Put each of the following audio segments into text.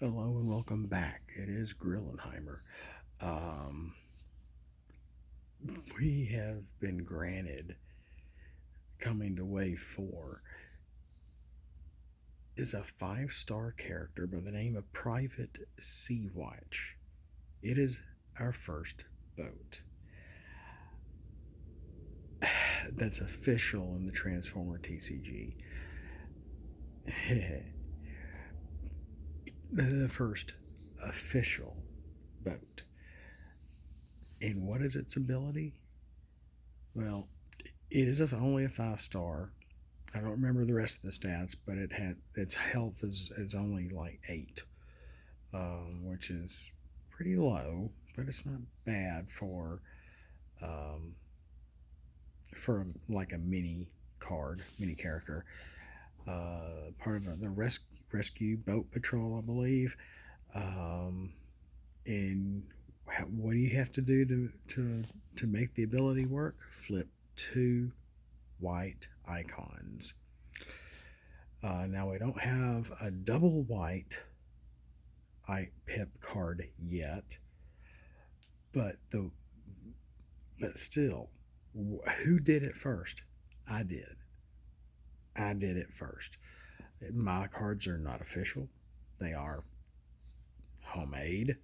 Hello and welcome back. It is Grillenheimer. Um, we have been granted coming to Wave 4 is a 5-star character by the name of Private Seawatch. It is our first boat that's official in the Transformer TCG. The first official boat. And what is its ability? Well, it is only a 5-star. I don't remember the rest of the stats, but its health is only like 8, which is pretty low, but it's not bad um, for like a mini character. Part of the rescue boat patrol, I believe. Um, and what do you have to do to make the ability work? Flip 2 white icons. Now we don't have a double white pip card yet, but still, who did it first? I did. I did it first. My cards are not official; they are homemade.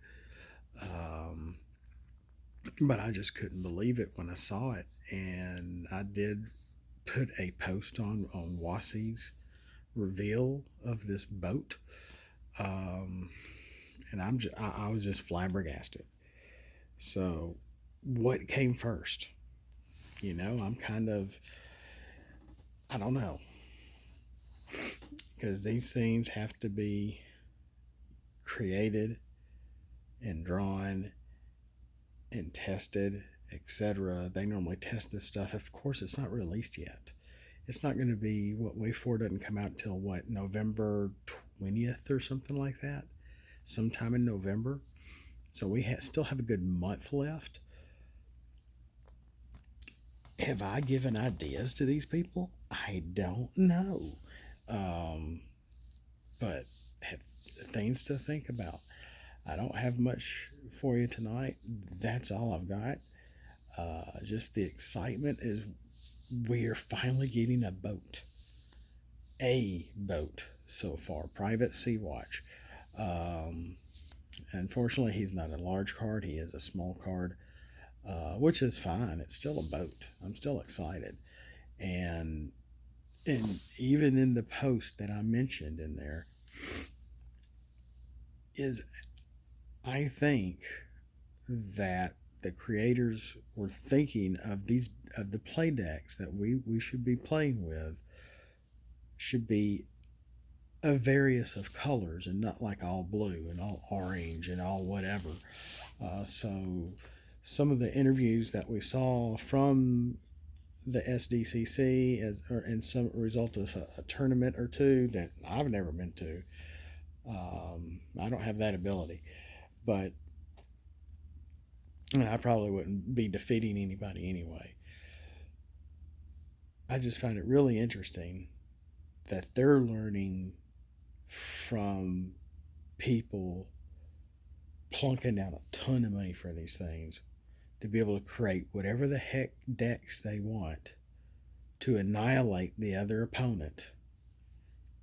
Um, but I just couldn't believe it when I saw it, and I did put a post on WotC's reveal of this boat, um, and I was just flabbergasted. So, what came first? I'm kind of, I don't know, because these things have to be created and drawn and tested, etc. They normally test this stuff. Of course, it's not released yet. It's not going to be Wave 4 doesn't come out until November 20th or something like that, sometime in November. So we still have a good month left. Have I given ideas to these people? I don't know. Um, but have things to think about. I don't have much for you tonight. That's all I've got. Just the excitement is we're finally getting a boat. A boat so far. Private Seawatch. Um, Unfortunately, he's not a large card. He is a small card, which is fine. It's still a boat. I'm still excited. And even in the post that I mentioned in there is, I think that the creators were thinking of the play decks that we should be playing with should be a various of colors and not like all blue and all orange and all whatever. So some of the interviews that we saw from the SDCC and some result of a tournament or two that I've never been to. I don't have that ability, but I probably wouldn't be defeating anybody anyway. I just find it really interesting that they're learning from people plunking down a ton of money for these things to be able to create whatever the heck decks they want to annihilate the other opponent.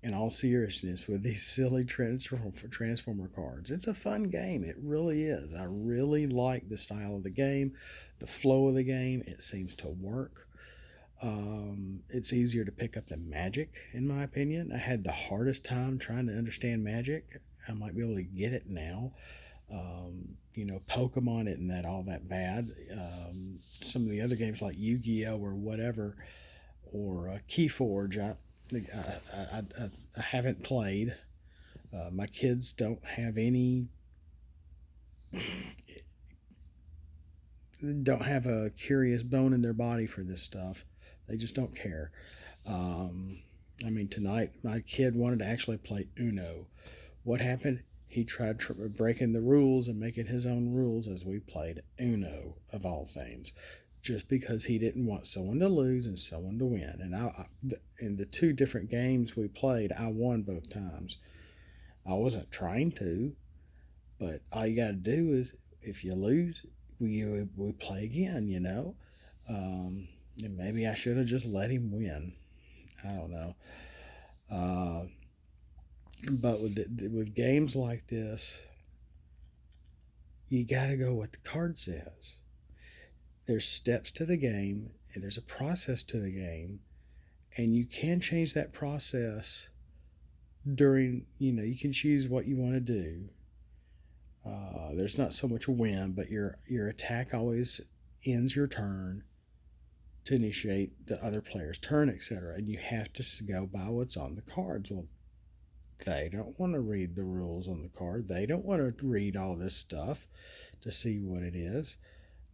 In all seriousness, with these silly Transformer cards, it's a fun game. It really is. I really like the style of the game, the flow of the game. It seems to work. It's easier to pick up than Magic, in my opinion. I had the hardest time trying to understand Magic. I might be able to get it now. Pokemon isn't all that bad. Some of the other games like Yu-Gi-Oh or whatever, or Keyforge, I haven't played. My kids don't have don't have a curious bone in their body for this stuff. They just don't care. Tonight my kid wanted to actually play Uno. What happened? He tried breaking the rules and making his own rules as we played Uno, of all things, just because he didn't want someone to lose and someone to win. And in the two different games we played, I won both times. I wasn't trying to, but all you got to do is, if you lose, we play again, you know. And maybe I should have just let him win. I don't know. Uh, but with games like this, you got to go what the card says. There's steps to the game, and there's a process to the game, and you can change that process during. You can choose what you want to do. There's not so much a win, but your attack always ends your turn to initiate the other player's turn, etc. And you have to go by what's on the cards. Well, they don't want to read the rules on the card. They don't want to read all this stuff to see what it is,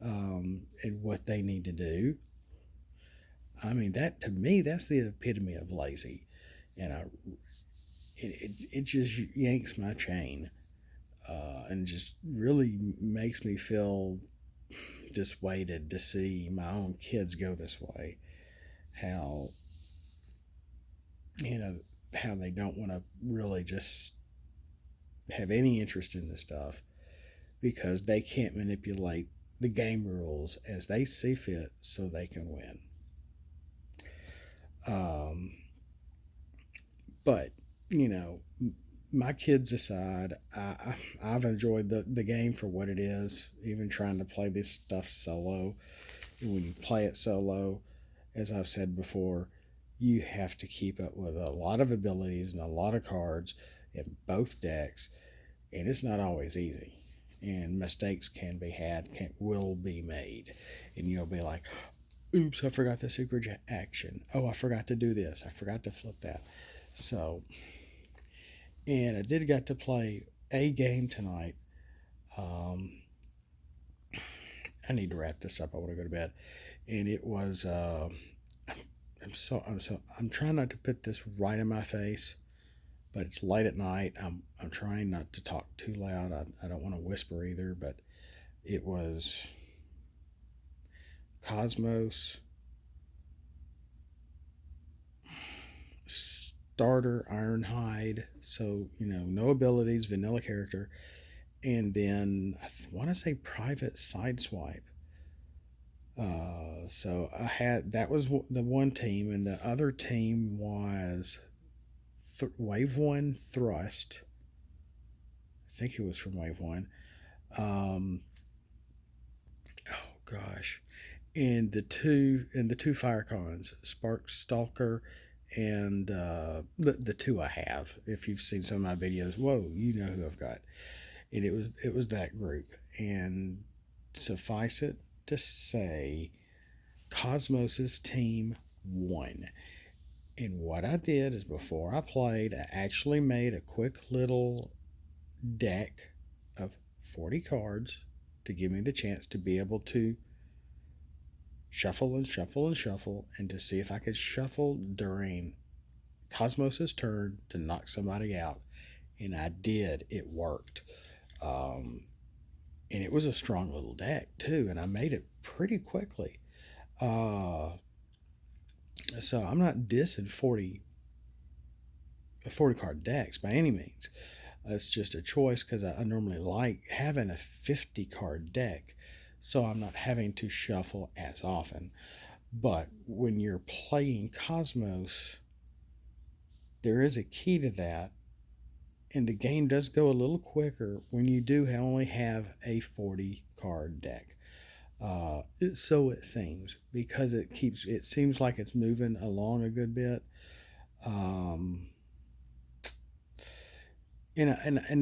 and what they need to do. I mean, that to me, that's the epitome of lazy, and it just yanks my chain, and just really makes me feel dissuaded to see my own kids go this way. How you know how they don't want to really just have any interest in this stuff because they can't manipulate the game rules as they see fit so they can win. Um, but my kids aside, I've enjoyed the game for what it is. Even trying to play this stuff solo, and when you play it solo, as I've said before, you have to keep up with a lot of abilities and a lot of cards in both decks, and it's not always easy. And mistakes can be had, will be made, and you'll be like, "Oops, I forgot the secret action. Oh, I forgot to do this. I forgot to flip that." So, and I did get to play a game tonight. Um, I need to wrap this up. I want to go to bed, and it was. I'm trying not to put this right in my face, but it's late at night. I'm trying not to talk too loud. I don't want to whisper either, but it was Cosmos starter Ironhide. So, no abilities, vanilla character. And then I want to say Private Sideswipe. So that was the one team, and the other team was Wave 1 Thrust. I think it was from Wave 1. Oh gosh. And the two Firecons, Spark Stalker, and the two I have. If you've seen some of my videos, whoa, you know who I've got. And it was that group. And suffice it to say, Cosmos's team won. And what I did is, before I played, I actually made a quick little deck of 40 cards to give me the chance to be able to shuffle and shuffle and shuffle, and to see if I could shuffle during Cosmos's turn to knock somebody out. And I did. It worked. And it was a strong little deck too, and I made it pretty quickly. So I'm not dissing 40 card decks by any means. It's just a choice because I normally like having a 50 card deck, so I'm not having to shuffle as often. But when you're playing Cosmos, there is a key to that, and the game does go a little quicker when you do only have a 40 card deck. So it seems, because it seems like it's moving along a good bit. And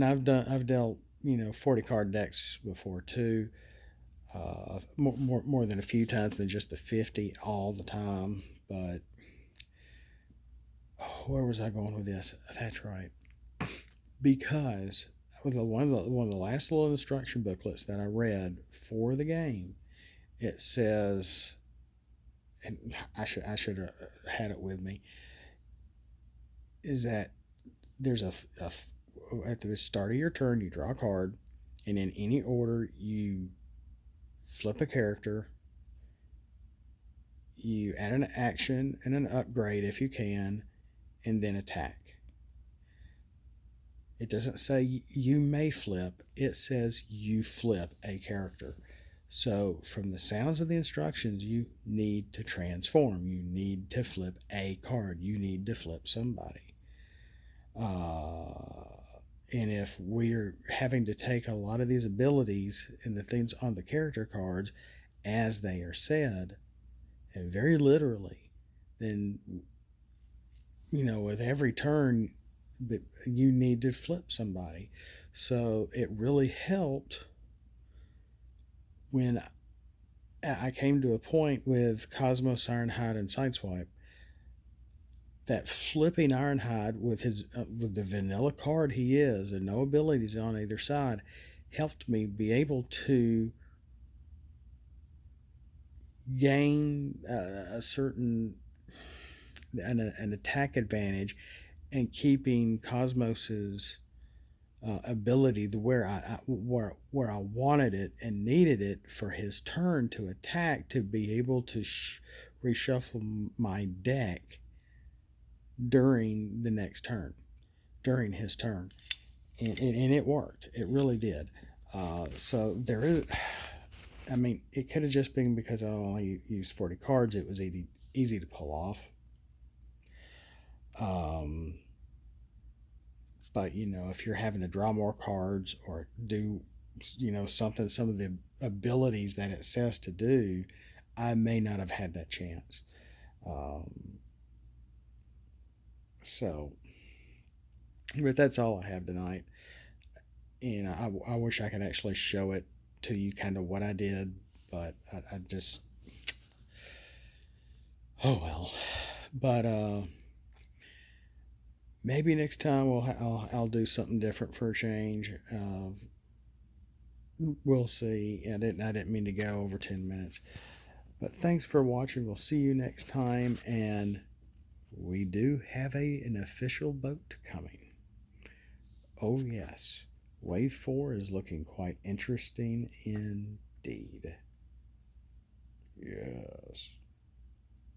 I've dealt 40 card decks before too. More than a few times than just the 50 all the time. But where was I going with this? That's right. Because one of the last little instruction booklets that I read for the game, it says, and I should have had it with me, is that there's at the start of your turn, you draw a card, and in any order you flip a character, you add an action and an upgrade if you can, and then attack. It doesn't say you may flip, it says you flip a character. So, from the sounds of the instructions, you need to transform. You need to flip a card. You need to flip somebody. And if we're having to take a lot of these abilities and the things on the character cards as they are said, and very literally, then, with every turn, you need to flip somebody. So it really helped when I came to a point with Cosmos, Ironhide, and Sideswipe that flipping Ironhide with the vanilla card he is and no abilities on either side helped me be able to gain a certain an attack advantage and keeping Cosmos's ability where I wanted it and needed it for his turn to attack, to be able to reshuffle my deck during the next turn, during his turn, and it worked. It really did. So there is, I mean, it could have just been because I only used 40 cards. It was easy to pull off. But if you're having to draw more cards or do something, some of the abilities that it says to do, I may not have had that chance. So, but that's all I have tonight. And I wish I could actually show it to you, kind of what I did, but I just, oh well. But maybe next time I'll do something different for a change. We'll see. I didn't mean to go over 10 minutes. But thanks for watching. We'll see you next time. And we do have an official boat coming. Oh, yes. Wave 4 is looking quite interesting indeed. Yes.